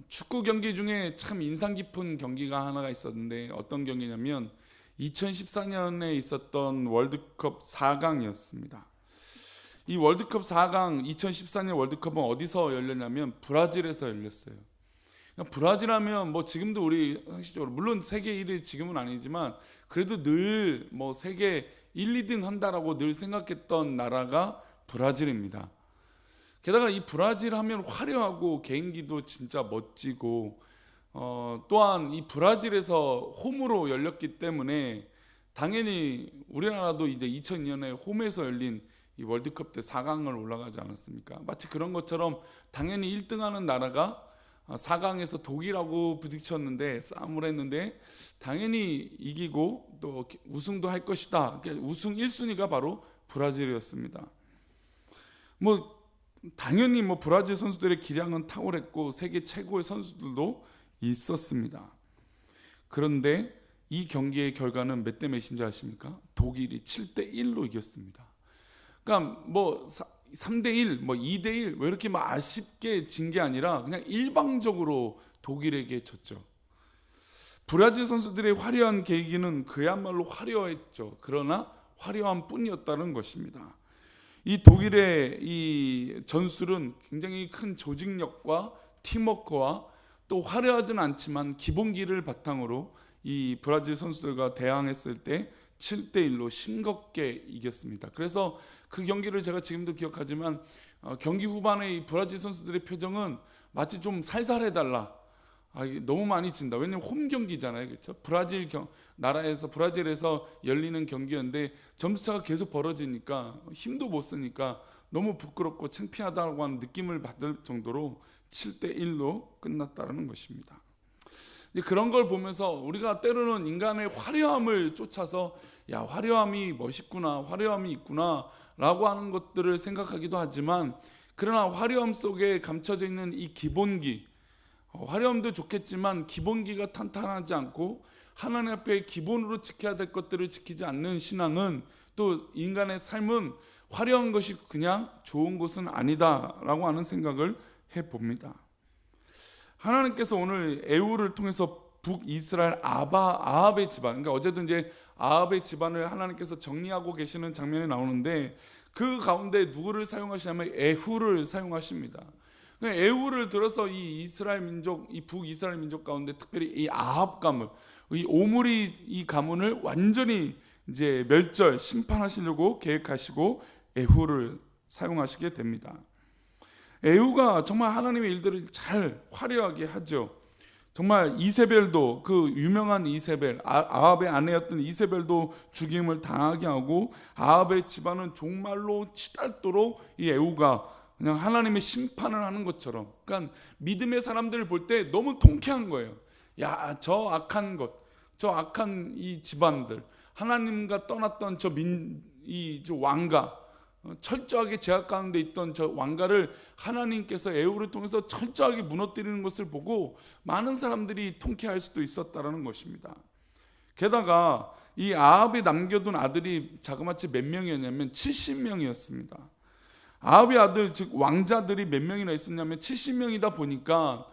축구 경기 중에 참 인상 깊은 경기가 하나가 있었는데 어떤 경기냐면 2014년에 있었던 월드컵 4강이었습니다. 이 월드컵 4강 2014년 월드컵은 어디서 열렸냐면 브라질에서 열렸어요. 그러니까 브라질 하면 뭐 지금도 우리 상식적으로 물론 세계 1위 지금은 아니지만 그래도 늘 뭐 세계 1, 2등 한다라고 늘 생각했던 나라가 브라질입니다. 게다가 이 브라질 하면 화려하고 개인기도 진짜 멋지고 또한 이 브라질에서 홈으로 열렸기 때문에 당연히 우리나라도 이제 2002년에 홈에서 열린 이 월드컵 때 4강을 올라가지 않았습니까? 마치 그런 것처럼 당연히 1등하는 나라가 4강에서 독일하고 부딪혔는데 싸움을 했는데 당연히 이기고 또 우승도 할 것이다. 우승 1순위가 바로 브라질이었습니다. 뭐 당연히 뭐 브라질 선수들의 기량은 탁월했고 세계 최고의 선수들도 있었습니다. 그런데 이 경기의 결과는 몇 대 몇인지 아십니까? 독일이 7대1로 이겼습니다. 그러니까 뭐 3대1, 뭐 2대1 왜 이렇게 막 아쉽게 진 게 아니라 그냥 일방적으로 독일에게 졌죠. 브라질 선수들의 화려한 계기는 그야말로 화려했죠. 그러나 화려한 뿐이었다는 것입니다. 이 독일의 이 전술은 굉장히 큰 조직력과 팀워크와 또 화려하진 않지만 기본기를 바탕으로 이 브라질 선수들과 대항했을 때 7대1로 싱겁게 이겼습니다. 그래서 그 경기를 제가 지금도 기억하지만 경기 후반에 이 브라질 선수들의 표정은 마치 좀 살살해달라. 이게 너무 많이 진다. 왜냐면 홈 경기잖아요, 그렇죠? 브라질에서 열리는 경기였는데 점수차가 계속 벌어지니까 힘도 못 쓰니까 너무 부끄럽고 창피하다고 하는 느낌을 받을 정도로 7대1로 끝났다는 것입니다. 그런 걸 보면서 우리가 때로는 인간의 화려함을 쫓아서 야, 화려함이 멋있구나, 화려함이 있구나 라고 하는 것들을 생각하기도 하지만 그러나 화려함 속에 감춰져 있는 이 기본기, 화려함도 좋겠지만 기본기가 탄탄하지 않고 하나님 앞에 기본으로 지켜야 될 것들을 지키지 않는 신앙은 또 인간의 삶은 화려한 것이 그냥 좋은 것은 아니다라고 하는 생각을 해봅니다. 하나님께서 오늘 에후를 통해서 북이스라엘 아합의 집안, 그러니까 어제도 이제 아합의 집안을 하나님께서 정리하고 계시는 장면이 나오는데 그 가운데 누구를 사용하시냐면 에후를 사용하십니다. 에후를 들어서 이 이스라엘 민족, 이 북이스라엘 민족 가운데 특별히 이 아합 가문, 이 오므리 이 가문을 완전히 이제 멸절, 심판하시려고 계획하시고 에후를 사용하시게 됩니다. 에후가 정말 하나님의 일들을 잘 화려하게 하죠. 정말 이세벨도 그 유명한 이세벨, 아합의 아내였던 이세벨도 죽임을 당하게 하고 아합의 집안은 종말로 치닫도록 이 에후가 그냥 하나님의 심판을 하는 것처럼, 그러니까 믿음의 사람들을 볼 때 너무 통쾌한 거예요. 야, 저 악한 것, 저 악한 이 집안들, 하나님과 떠났던 저 왕가, 철저하게 제약 가운데 있던 저 왕가를 하나님께서 에후를 통해서 철저하게 무너뜨리는 것을 보고 많은 사람들이 통쾌할 수도 있었다라는 것입니다. 게다가 이 아합이 남겨둔 아들이 자그마치 몇 명이었냐면 70명이었습니다. 아합의 아들, 즉 왕자들이 몇 명이나 있었냐면 70명이다 보니까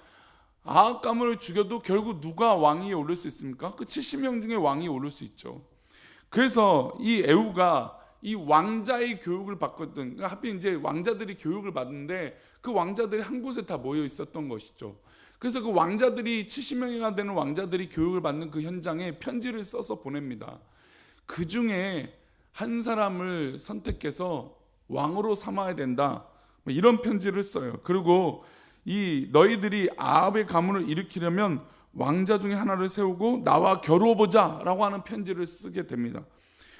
아합 가문을 죽여도 결국 누가 왕위에 오를 수 있습니까? 그 70명 중에 왕이 오를 수 있죠. 그래서 이 에후가 이 왕자의 교육을 받거든. 그러니까 하필 이제 왕자들이 교육을 받는데 그 왕자들이 한 곳에 다 모여 있었던 것이죠. 그래서 그 왕자들이 70명이나 되는 왕자들이 교육을 받는 그 현장에 편지를 써서 보냅니다. 그 중에 한 사람을 선택해서 왕으로 삼아야 된다, 이런 편지를 써요. 그리고 이 너희들이 아합의 가문을 일으키려면 왕자 중에 하나를 세우고 나와 겨루어보자 라고 하는 편지를 쓰게 됩니다.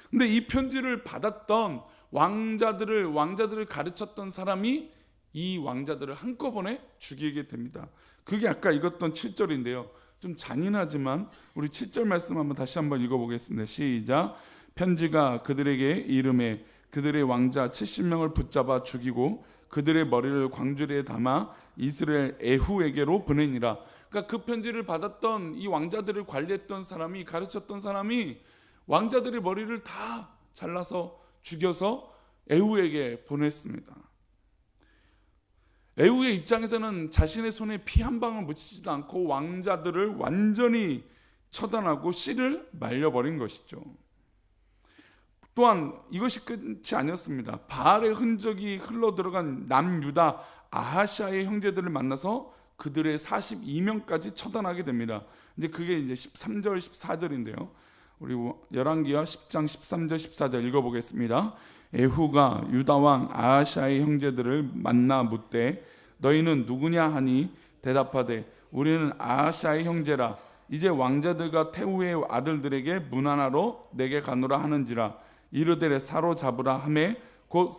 근데 이 편지를 받았던 왕자들을 가르쳤던 사람이 이 왕자들을 한꺼번에 죽이게 됩니다. 그게 아까 읽었던 7절인데요. 좀 잔인하지만 우리 7절 말씀 다시 한번 읽어보겠습니다. 시작. 편지가 그들에게 이름에 그들의 왕자 70명을 붙잡아 죽이고 그들의 머리를 광주리에 담아 이스라엘 에후에게로 보내니라. 그러니까 그 편지를 받았던 이 왕자들을 관리했던 사람이, 가르쳤던 사람이 왕자들의 머리를 다 잘라서 죽여서 에후에게 보냈습니다. 에후의 입장에서는 자신의 손에 피 한 방울 묻히지도 않고 왕자들을 완전히 처단하고 씨를 말려버린 것이죠. 또한 이것이 끝이 아니었습니다. 바알의 흔적이 흘러들어간 남유다 아하시아의 형제들을 만나서 그들의 42명까지 처단하게 됩니다. 근데 그게 이제 13절 14절인데요. 우리 열왕기하 10장 13절 14절 읽어보겠습니다. 에후가 유다 왕 아하시아의 형제들을 만나 묻되 너희는 누구냐 하니 대답하되 우리는 아하시아의 형제라. 이제 왕자들과 태후의 아들들에게 문안하러 내게 가노라 하는지라. 이르되 사로잡으라 하매 곧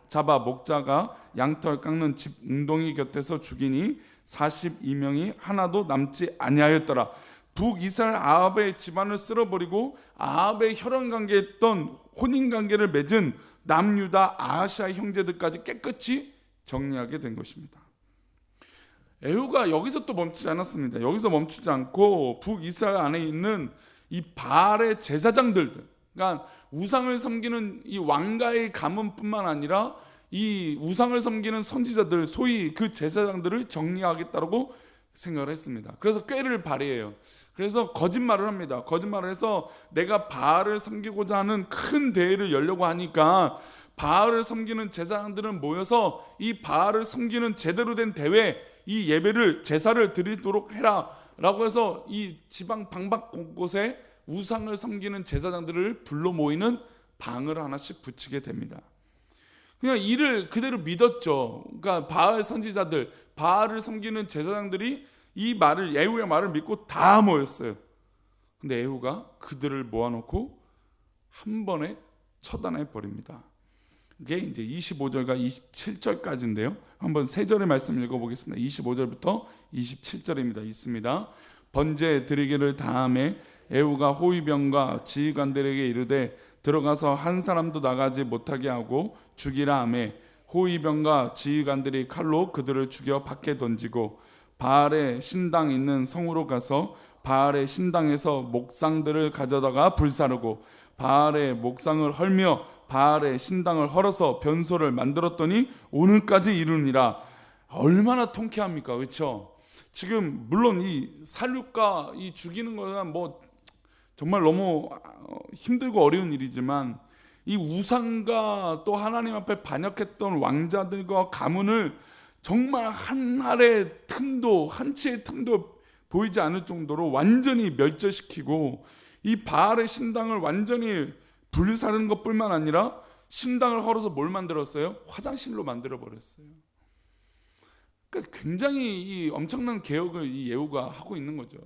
잡아 목자가 양털 깎는 집 웅덩이 곁에서 죽이니 42명이 하나도 남지 아니하였더라. 북이스라엘 아합의 집안을 쓸어버리고 아합의 혈연관계했던 혼인관계를 맺은 남유다 아하시아 형제들까지 깨끗이 정리하게 된 것입니다. 에후가 여기서 또 멈추지 않았습니다. 여기서 멈추지 않고 북이스라엘 안에 있는 이 바알의 제사장들, 그러니까 우상을 섬기는 이 왕가의 가문뿐만 아니라 이 우상을 섬기는 선지자들, 소위 그 제사장들을 정리하겠다고 생각을 했습니다. 그래서 꾀를 발휘해요. 그래서 거짓말을 합니다. 거짓말을 해서 내가 바알을 섬기고자 하는 큰 대회를 열려고 하니까 바알을 섬기는 제사장들은 모여서 이 바알을 섬기는 제대로 된 대회, 이 예배를 제사를 드리도록 해라 라고 해서 이 지방 방박 곳곳에 우상을 섬기는 제사장들을 불러 모이는 방을 하나씩 붙이게 됩니다. 그냥 이를 그대로 믿었죠. 그러니까 바알 선지자들, 바알을 섬기는 제사장들이 이 말을, 에후의 말을 믿고 다 모였어요. 근데 에후가 그들을 모아놓고 한 번에 처단해 버립니다. 이게 이제 25절과 27절까지인데요. 한번 세 절의 말씀 읽어보겠습니다. 25절부터 27절입니다. 있습니다. 번제 드리기를 다함에 에후가 호위병과 지휘관들에게 이르되 들어가서 한 사람도 나가지 못하게 하고 죽이라 하매 호위병과 지휘관들이 칼로 그들을 죽여 밖에 던지고 바알의 신당 있는 성으로 가서 바알의 신당에서 목상들을 가져다가 불사르고 바알의 목상을 헐며 바알의 신당을 헐어서 변소를 만들었더니 오늘까지 이르니라. 얼마나 통쾌합니까? 그렇죠? 지금 물론 이 살육과 이 죽이는 거는 뭐 정말 너무 힘들고 어려운 일이지만 이 우상과 또 하나님 앞에 반역했던 왕자들과 가문을 정말 한 알의 틈도, 한 치의 틈도 보이지 않을 정도로 완전히 멸절시키고 이 바알의 신당을 완전히 불사르는 것뿐만 아니라 신당을 헐어서 뭘 만들었어요? 화장실로 만들어 버렸어요. 그러니까 굉장히 이 엄청난 개혁을 이 예후가 하고 있는 거죠.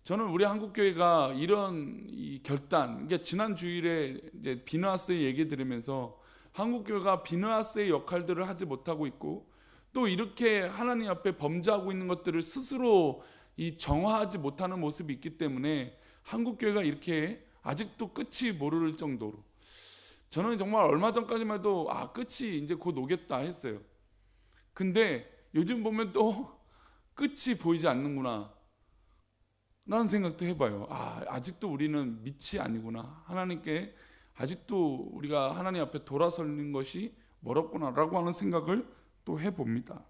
저는 우리 한국교회가 이런 이 결단, 그러니까 지난 주일에 이제 비느하스의 얘기 들으면서 한국교회가 비느하스의 역할들을 하지 못하고 있고 또 이렇게 하나님 앞에 범죄하고 있는 것들을 스스로 이 정화하지 못하는 모습이 있기 때문에 한국교회가 이렇게 아직도 끝이 모를 정도로, 저는 정말 얼마 전까지만 해도 끝이 이제 곧 오겠다 했어요. 근데 요즘 보면 또 끝이 보이지 않는구나 라는 생각도 해봐요. 아직도 우리는 밑이 아니구나, 하나님께 아직도 우리가 하나님 앞에 돌아서는 것이 멀었구나 라고 하는 생각을 또 해봅니다.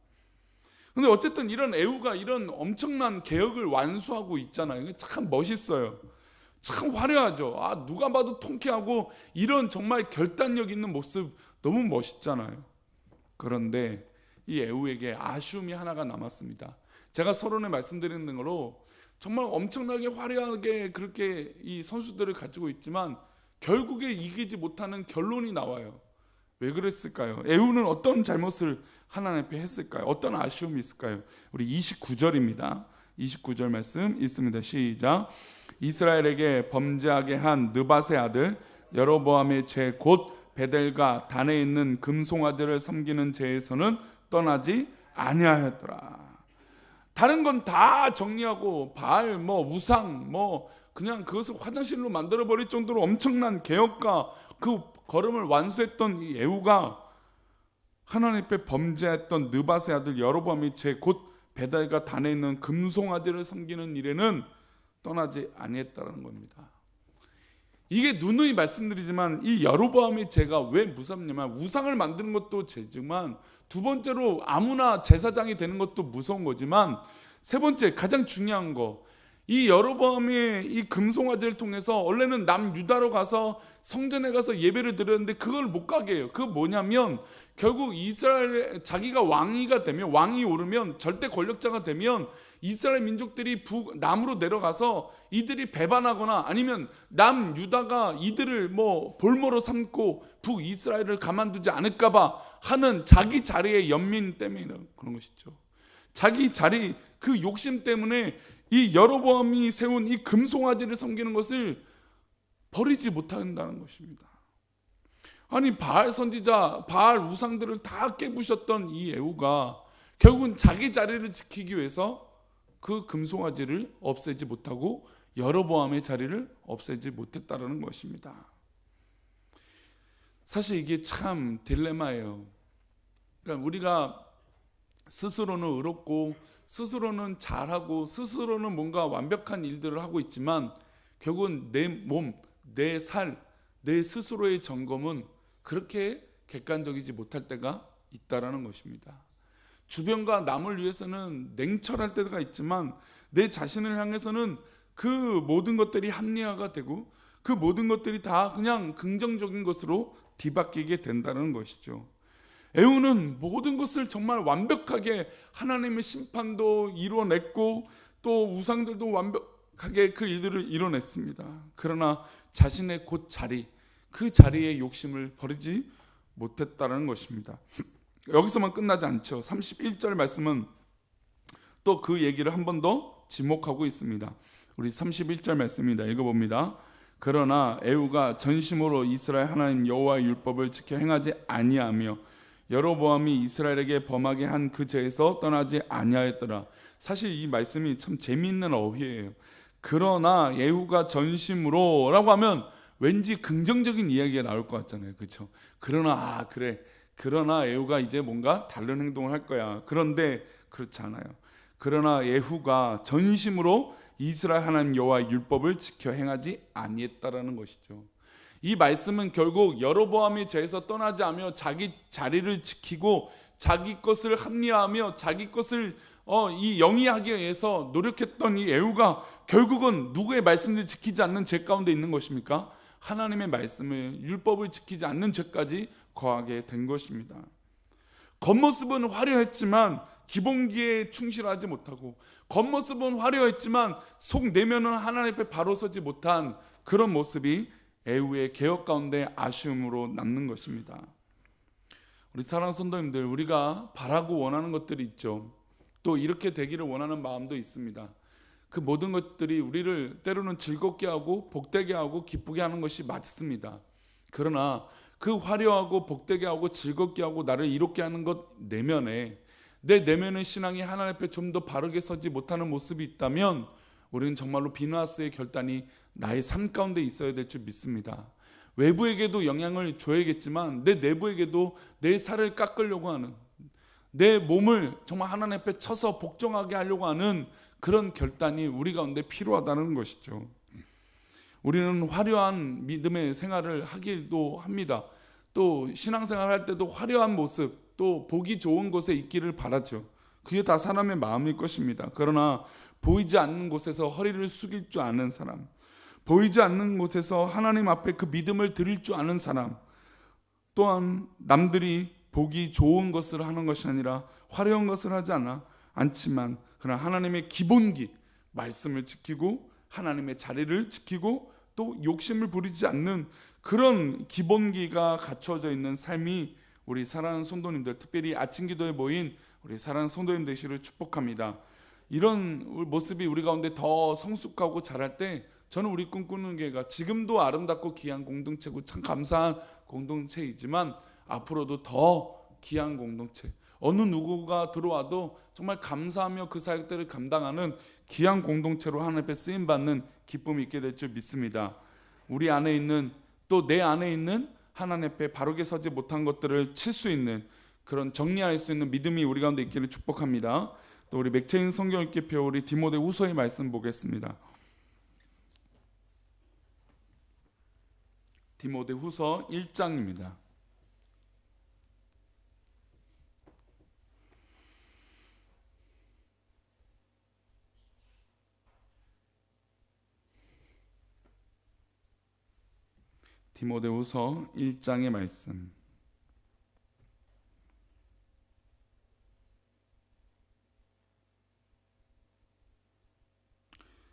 근데 어쨌든 이런 에후가 이런 엄청난 개혁을 완수하고 있잖아요. 참 멋있어요. 참 화려하죠. 누가 봐도 통쾌하고 이런 정말 결단력 있는 모습 너무 멋있잖아요. 그런데 이 에후에게 아쉬움이 하나가 남았습니다. 제가 서론에 말씀드리는 거로 정말 엄청나게 화려하게 그렇게 이 선수들을 가지고 있지만 결국에 이기지 못하는 결론이 나와요. 왜 그랬을까요? 에후는 어떤 잘못을 하나님 앞에 했을까요? 어떤 아쉬움이 있을까요? 우리 29절입니다. 29절 말씀 있습니다. 시작. 이스라엘에게 범죄하게 한 느밧의 아들 여로보암의 죄 곧 베델과 단에 있는 금송아지를 섬기는 죄에서는 떠나지 아니하였더라. 다른 건 다 정리하고 바알 우상 그냥 그것을 화장실로 만들어 버릴 정도로 엄청난 개혁과 그 걸음을 완수했던 이 에후가 하나님 앞에 범죄했던 느밧의 아들 여로보암의 죄 곧 베델과 단에 있는 금송아지를 섬기는 일에는 떠나지 아니했다는 겁니다. 이게 누누이 말씀드리지만 이 여로보암의 죄가 왜 무섭냐면 우상을 만드는 것도 죄지만 두 번째로 아무나 제사장이 되는 것도 무서운 거지만 세 번째 가장 중요한 거, 이 여로보암의 이 금송아지를 통해서 원래는 남유다로 가서 성전에 가서 예배를 드렸는데 그걸 못 가게 해요. 그거 뭐냐면 결국 이스라엘 자기가 왕이가 되면, 왕이 오르면 절대 권력자가 되면 이스라엘 민족들이 남으로 내려가서 이들이 배반하거나 아니면 남유다가 이들을 뭐 볼모로 삼고 북이스라엘을 가만두지 않을까봐 하는 자기 자리의 연민 때문에 그런 것이죠. 자기 자리 그 욕심 때문에 이 여로보암이 세운 이 금송아지를 섬기는 것을 버리지 못한다는 것입니다. 아니 바알 선지자, 바알 우상들을 다 깨부셨던 이 에후가 결국은 자기 자리를 지키기 위해서 그 금송아지를 없애지 못하고 여로보암의 자리를 없애지 못했다라는 것입니다. 사실 이게 참 딜레마예요. 그러니까 우리가 스스로는 의롭고 스스로는 잘하고 스스로는 뭔가 완벽한 일들을 하고 있지만 결국은 내 몸, 내 살, 내 스스로의 점검은 그렇게 객관적이지 못할 때가 있다라는 것입니다. 주변과 남을 위해서는 냉철할 때가 있지만 내 자신을 향해서는 그 모든 것들이 합리화가 되고 그 모든 것들이 다 그냥 긍정적인 것으로 뒤바뀌게 된다는 것이죠. 에후는 모든 것을 정말 완벽하게 하나님의 심판도 이뤄냈고 또 우상들도 완벽하게 그 일들을 이뤄냈습니다. 그러나 자신의 곧 자리, 그 자리의 욕심을 버리지 못했다는 것입니다. 여기서만 끝나지 않죠. 31절 말씀은 또 그 얘기를 한 번 더 지목하고 있습니다. 우리 31절 말씀입니다. 읽어봅니다. 그러나 에후가 전심으로 이스라엘 하나님 여호와의 율법을 지켜 행하지 아니하며 여로보암이 이스라엘에게 범하게 한 그 죄에서 떠나지 아니하였더라. 사실 이 말씀이 참 재미있는 어휘예요. 그러나 예후가 전심으로 라고 하면 왠지 긍정적인 이야기가 나올 것 같잖아요. 그렇죠? 그러나 그래. 그러나 예후가 이제 뭔가 다른 행동을 할 거야. 그런데 그렇지 않아요. 그러나 예후가 전심으로 이스라엘 하나님 여호와의 율법을 지켜 행하지 아니했다라는 것이죠. 이 말씀은 결국 여로보암이 죄에서 떠나지 않으며 자기 자리를 지키고 자기 것을 합리화하며 자기 것을 이 영위하기 위해서 노력했던 이 에후가 결국은 누구의 말씀을 지키지 않는 죄 가운데 있는 것입니까? 하나님의 말씀을, 율법을 지키지 않는 죄까지 거하게 된 것입니다. 겉모습은 화려했지만 기본기에 충실하지 못하고, 겉모습은 화려했지만 속 내면은 하나님 앞에 바로 서지 못한 그런 모습이 에후의 개혁 가운데 아쉬움으로 남는 것입니다. 우리 사랑하는 성도님들, 우리가 바라고 원하는 것들이 있죠. 또 이렇게 되기를 원하는 마음도 있습니다. 그 모든 것들이 우리를 때로는 즐겁게 하고 복되게 하고 기쁘게 하는 것이 맞습니다. 그러나 그 화려하고 복되게 하고 즐겁게 하고 나를 이롭게 하는 것 내면에, 내 내면의 신앙이 하나님 앞에 좀 더 바르게 서지 못하는 모습이 있다면 우리는 정말로 비누하스의 결단이 나의 삶 가운데 있어야 될 줄 믿습니다. 외부에게도 영향을 줘야겠지만 내 내부에게도 내 살을 깎으려고 하는, 내 몸을 정말 하나님 앞에 쳐서 복종하게 하려고 하는 그런 결단이 우리 가운데 필요하다는 것이죠. 우리는 화려한 믿음의 생활을 하기도 합니다. 또 신앙생활 할 때도 화려한 모습, 또 보기 좋은 곳에 있기를 바라죠. 그게 다 사람의 마음일 것입니다. 그러나 보이지 않는 곳에서 허리를 숙일 줄 아는 사람, 보이지 않는 곳에서 하나님 앞에 그 믿음을 드릴 줄 아는 사람, 또한 남들이 보기 좋은 것을 하는 것이 아니라 화려한 것을 하지 않지만 그러나 하나님의 기본기, 말씀을 지키고 하나님의 자리를 지키고 또 욕심을 부리지 않는 그런 기본기가 갖춰져 있는 삶이 우리 사랑하는 성도님들, 특별히 아침 기도에 모인 우리 사랑하는 성도님 되시기를 축복합니다. 이런 모습이 우리 가운데 더 성숙하고 자랄 때 저는 우리 꿈꾸는 교회가 지금도 아름답고 귀한 공동체고 참 감사한 공동체이지만 앞으로도 더 귀한 공동체, 어느 누구가 들어와도 정말 감사하며 그 사역들을 감당하는 귀한 공동체로 하나님 앞에 쓰임받는 기쁨이 있게 될 줄 믿습니다. 우리 안에 있는, 또 내 안에 있는 하나님 앞에 바르게 서지 못한 것들을 칠 수 있는, 그런 정리할 수 있는 믿음이 우리 가운데 있기를 축복합니다. 또 우리 맥체인 성경 읽기표 우리 디모데 후서의 말씀 보겠습니다. 디모데후서 1장입니다. 디모데후서 1장의 말씀.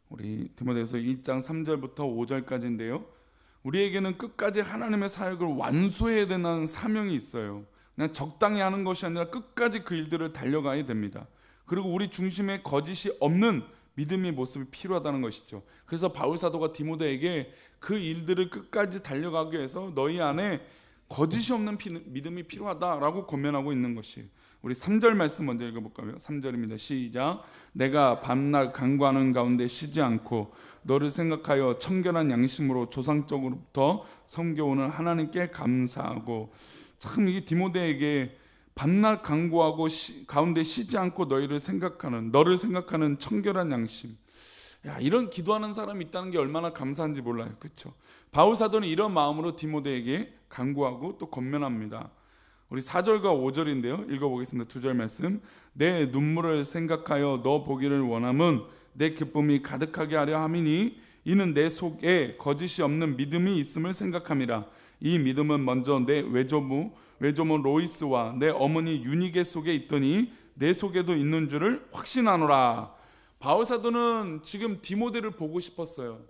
우리 디모데후서 1장 3절부터 5절까지인데요. 우리에게는 끝까지 하나님의 사역을 완수해야 되는 사명이 있어요. 그냥 적당히 하는 것이 아니라 끝까지 그 일들을 달려가야 됩니다. 그리고 우리 중심에 거짓이 없는 믿음의 모습이 필요하다는 것이죠. 그래서 바울 사도가 디모데에게 그 일들을 끝까지 달려가기 위해서 너희 안에 거짓이 없는 믿음이 필요하다라고 권면하고 있는 것이, 우리 3절 말씀 먼저 읽어볼까요? 3절입니다. 시작. 내가 밤낮 간구하는 가운데 쉬지 않고 너를 생각하여 청결한 양심으로 조상적으로부터 섬겨오는 하나님께 감사하고. 참 이게 디모데에게 밤낮 간구하고 가운데 쉬지 않고 너를 생각하는 청결한 양심. 야, 이런 기도하는 사람이 있다는 게 얼마나 감사한지 몰라요. 그렇죠? 바울 사도는 이런 마음으로 디모데에게 간구하고 또 권면합니다. 우리 4절과 5절인데요. 읽어보겠습니다. 2절 말씀. 내 눈물을 생각하여 너 보기를 원함은 내 기쁨이 가득하게 하려 함이니 이는 내 속에 거짓이 없는 믿음이 있음을 생각함이라. 이 믿음은 먼저 내 외조모 로이스와 내 어머니 유니게 속에 있더니 내 속에도 있는 줄을 확신하노라. 바울 사도는 지금 디모데를 보고 싶었어요.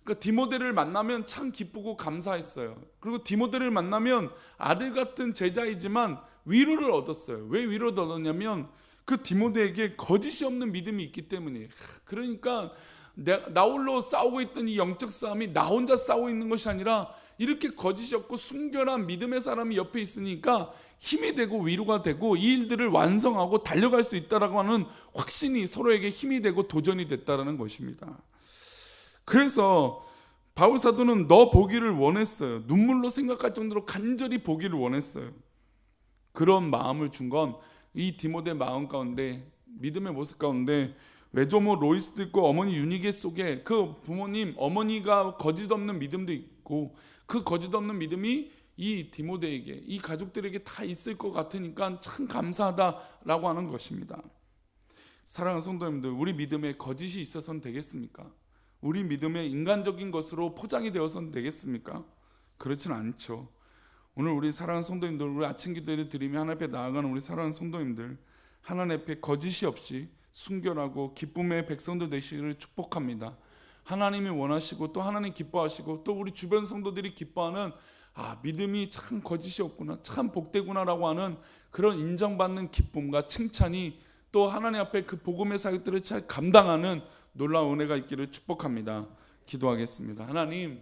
그러니까 디모데를 만나면 참 기쁘고 감사했어요. 그리고 디모데를 만나면 아들 같은 제자이지만 위로를 얻었어요. 왜 위로를 얻었냐면 그 디모데에게 거짓이 없는 믿음이 있기 때문이에요. 그러니까 나 홀로 싸우고 있던 이 영적 싸움이 나 혼자 싸우고 있는 것이 아니라 이렇게 거짓이 없고 순결한 믿음의 사람이 옆에 있으니까 힘이 되고 위로가 되고 이 일들을 완성하고 달려갈 수 있다라고 하는 확신이 서로에게 힘이 되고 도전이 됐다라는 것입니다. 그래서 바울 사도는 너 보기를 원했어요. 눈물로 생각할 정도로 간절히 보기를 원했어요. 그런 마음을 준 건 이 디모데 마음 가운데, 믿음의 모습 가운데 외조모 로이스도 있고 어머니 유니게 속에 그 부모님 어머니가 거짓 없는 믿음도 있고 그 거짓 없는 믿음이 이 디모데에게, 이 가족들에게 다 있을 것 같으니까 참 감사하다라고 하는 것입니다. 사랑하는 성도님들, 우리 믿음에 거짓이 있어서는 되겠습니까? 우리 믿음에 인간적인 것으로 포장이 되어서는 되겠습니까? 그렇지는 않죠. 오늘 우리 사랑하는 성도님들, 우리 아침 기도를 드리며 하나님 앞에 나아가는 우리 사랑하는 성도님들, 하나님 앞에 거짓이 없이 순결하고 기쁨의 백성들 되시기를 축복합니다. 하나님이 원하시고 또 하나님 기뻐하시고 또 우리 주변 성도들이 기뻐하는 믿음이 참 거짓이 없구나, 참 복되구나라고 하는 그런 인정받는 기쁨과 칭찬이 또 하나님 앞에 그 복음의 사역들을 잘 감당하는 놀라운 은혜가 있기를 축복합니다. 기도하겠습니다. 하나님,